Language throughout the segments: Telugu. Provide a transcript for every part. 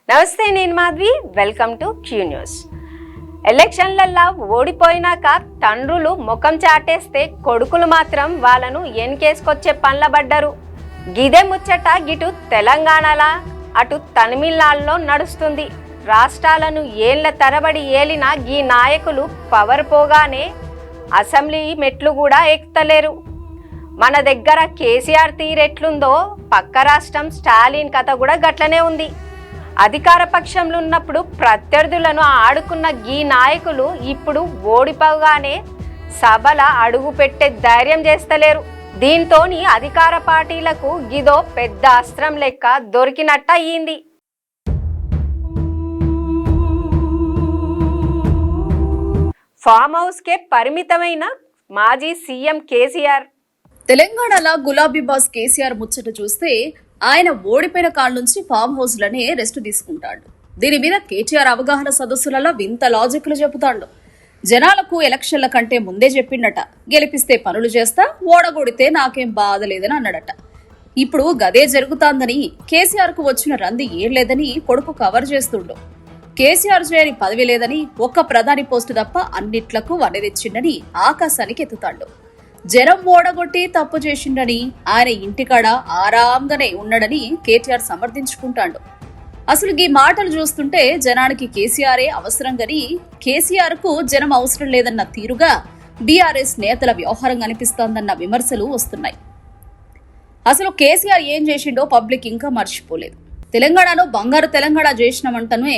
నమస్తే, నేను Madhavi. Welcome to Q news. ఎలక్షన్లల్లో ఓడిపోయినాక తండ్రులు ముఖం చాటేస్తే కొడుకులు మాత్రం వాళ్ళను ఎన్కేసుకొచ్చే పనులబడ్డారు. గిదే ముచ్చట గిటు తెలంగాణలా అటు తమిళనాడులో నడుస్తుంది. రాష్ట్రాలను ఏళ్ల తరబడి ఏలిన ఈ నాయకులు పవర్ పోగానే అసెంబ్లీ మెట్లు కూడా ఎక్కుతలేరు. మన దగ్గర కేసీఆర్ తీరెట్లుందో పక్క రాష్ట్రం స్టాలిన్ కథ కూడా గట్లనే ఉంది. అధికార పక్షంలో ఉన్నప్పుడు ప్రత్యర్థులను ఆడుకున్న ఈ నాయకులు ఇప్పుడు ఓడిపోగానే సభల అడుగు పెట్టే ధైర్యం చేస్తలేరు. దీంతో అధికార పార్టీలకు గిదో పెద్ద అస్త్రం లెక్క దొరికినట్టు అయ్యింది. ఫామ్ హౌస్ కే పరిమితమైన మాజీ సీఎం కేసీఆర్. తెలంగాణలో గులాబీ బాస్ కేసీఆర్ ముచ్చట చూస్తే ఆయన ఓడిపోయిన కాళ్ళ నుంచి ఫామ్ హౌస్ లనే రెస్ట్ తీసుకుంటాడు. దీని మీద కేటీఆర్ అవగాహన సదస్సులలో వింత లాజిక్లు చెబుతాడు. జనాలకు ఎలక్షన్ల కంటే ముందే చెప్పిండట, గెలిపిస్తే పనులు చేస్తా, ఓడగొడితే నాకేం బాధ లేదని అన్నాడట. ఇప్పుడు గదే జరుగుతాందని, కేసీఆర్ కు వచ్చిన రంది ఏం లేదని కొడుకు కవర్ చేస్తుండు. కేసీఆర్ చేయని పదవి లేదని, ఒక్క ప్రధాని పోస్టు తప్ప అన్నిట్లకు వనెదిచ్చిండని ఆకాశానికి ఎత్తుతాడు. జనం ఓడగొట్టి తప్పు చేసిండని, ఆయన ఇంటికాడ ఆరాంగానే ఉన్నాడని కేటీఆర్ సమర్థించుకుంటాడు. అసలు ఈ మాటలు చూస్తుంటే జనానికి కేసీఆరే అవసరం గని, కేసీఆర్ కు జనం అవసరం లేదన్న తీరుగా బీఆర్ఎస్ నేతల వ్యవహారం కనిపిస్తోందన్న విమర్శలు వస్తున్నాయి. అసలు కేసీఆర్ ఏం చేసిండో పబ్లిక్ ఇంకా మర్చిపోలేదు. తెలంగాణలో బంగారు తెలంగాణ చేసినామంటనే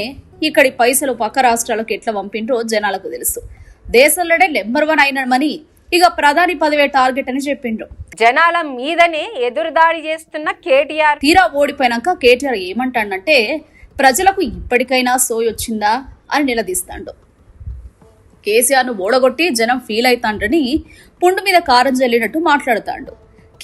ఇక్కడి పైసలు పక్క రాష్ట్రాలకు ఎట్లా పంపిండ్రో జనాలకు తెలుసు. దేశంలోనే నెంబర్ 1 అయినమని, ఇక ప్రధాని పదవే టార్గెట్ అని చెప్పిండ్రు. జనాల మీదనే ఎదురుదాడి చేస్తున్న కేటీఆర్ తీరా ఓడిపోయినాక కేటీఆర్ ఏమంటాడంటే, ప్రజలకు ఇప్పటికైనా సోయొచ్చిందా అని నిలదీస్తాడు. కేసీఆర్ ను ఓడగొట్టి జనం ఫీల్ అవుతాండ్రని పుండు మీద కారం జల్లినట్టు మాట్లాడుతాడు.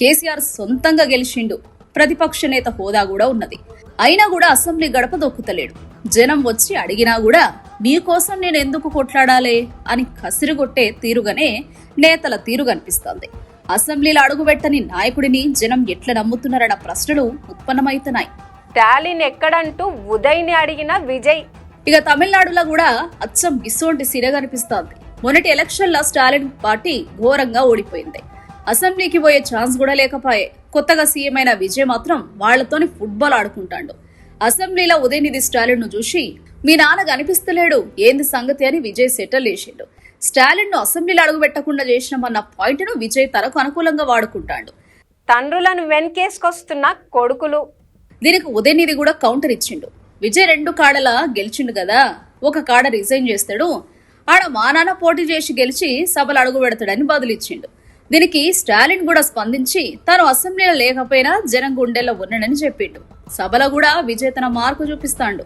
కేసీఆర్ సొంతంగా గెలిచిండు, ప్రతిపక్ష నేత హోదా కూడా ఉన్నది. అయినా కూడా అసెంబ్లీ గడప దొక్కుతలేడు. జనం వచ్చి అడిగినా కూడా మీకోసం నేను ఎందుకు కొట్లాడాలే అని కసిరిగొట్టే తీరుగానే నేతల తీరు కనిపిస్తోంది. అసెంబ్లీలో అడుగుపెట్టని నాయకుడిని జనం ఎట్లా నమ్ముతున్నారన్న ప్రశ్నలు ఉత్పన్నమవుతున్నాయి. స్టాలిన్ ఎక్కడంటూ ఉదయ్ని అడిగిన విజయ్. ఇక తమిళనాడులో కూడా అచ్చం గిసోంటి సిర కనిపిస్తోంది. మొన్నటి ఎలక్షన్ల స్టాలిన్ పార్టీ ఘోరంగా ఓడిపోయింది. అసెంబ్లీకి పోయే ఛాన్స్ కూడా లేకపోయే. కొత్తగా సీఎం అయిన విజయ్ మాత్రం వాళ్లతోని ఫుట్బాల్ ఆడుకుంటాడు. అసెంబ్లీలో ఉదయనిధి స్టాలిన్ ను చూసి మీ నాన్న కనిపిస్తలేడు, ఏంది సంగతి అని విజయ్ సెటిల్ చేసిండు. స్టాలిన్ ను అసెంబ్లీలో అడుగు పెట్టకుండా చేసినామన్న పాయింట్ ను విజయ్ తనకు అనుకూలంగా వాడుకుంటాడు. తండ్రులను వెనకేసుకొస్తున్న కొడుకులు. దీనికి ఉదయనిధి కూడా కౌంటర్ ఇచ్చిండు. విజయ్ 2 కాడలా గెలిచిండు కదా, ఒక కాడ రిజైన్ చేస్తాడు, ఆడ మా నాన్న పోటీ చేసి గెలిచి సభలు అడుగు పెడతాడని బదులిచ్చిండు. దీనికి స్టాలిన్ కూడా స్పందించి తాను అసెంబ్లీలో లేకపోయినా జనం గుండెల్లో ఉన్నాడని చెప్పిండు. సభలో కూడా విజయ్ తన మార్కు చూపిస్తాడు.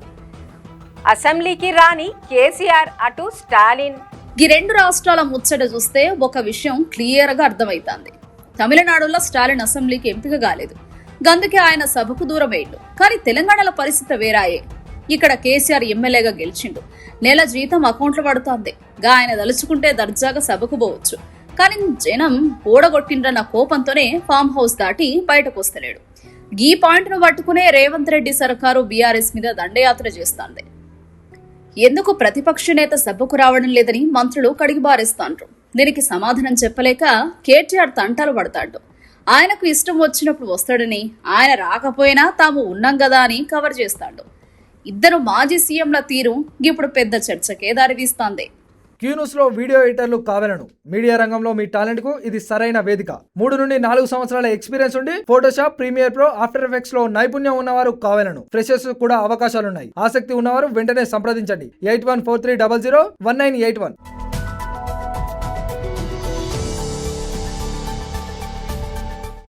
అసెంబ్లీకి రాని కేసీఆర్, అటు స్టాలిన్. ఈ 2 రాష్ట్రాల ముచ్చట చూస్తే ఒక విషయం క్లియర్ గా అర్థమైంది. తమిళనాడులో స్టాలిన్ అసెంబ్లీకి ఎంపిక కాలేదు, గందుకే ఆయన సభకు దూరం అయ్యిండు. కానీ తెలంగాణలో పరిస్థితి వేరాయే. ఇక్కడ కేసీఆర్ ఎమ్మెల్యేగా గెలిచిండు, నెల జీతం అకౌంట్లో పడుతోంది. ఆయన దలుచుకుంటే దర్జాగా సభకు పోవచ్చు. కానీ జనం ఓడగొట్టిండ్రన్న కోపంతోనే ఫామ్ హౌస్ దాటి బయటకు వస్తలేడు. ఈ పాయింట్ ను పట్టుకునే రేవంత్ రెడ్డి సర్కారు బీఆర్ఎస్ మీద దండయాత్ర చేస్తోంది. ఎందుకు ప్రతిపక్ష నేత సభకు రావడం లేదని మంత్రులు కడిగిబారేస్తాండ్రు. దీనికి సమాధానం చెప్పలేక కేటీఆర్ తంటాలు పడతాడు. ఆయనకు ఇష్టం వచ్చినప్పుడు వస్తాడని, ఆయన రాకపోయినా తాము ఉన్నాం కదా అని కవర్ చేస్తాడు. ఇద్దరు మాజీ సీఎంల తీరు ఇప్పుడు పెద్ద చర్చకే దారితీస్తోంది. క్యూ న్యూస్ లో వీడియో ఎడిటర్లు కావాలను. మీడియా రంగంలో మీ టాలెంట్ కు ఇది సరైన వేదిక. 3 నుండి 4 సంవత్సరాల ఎక్స్పీరియన్స్ ఉండి Photoshop, Premiere Pro, After Effects లో నైపుణ్యం ఉన్నవారు కావాలను. ఫ్రెషర్స్ కూడా అవకాశాలున్నాయి. ఆసక్తి ఉన్నవారు వెంటనే సంప్రదించండి. 8143001981.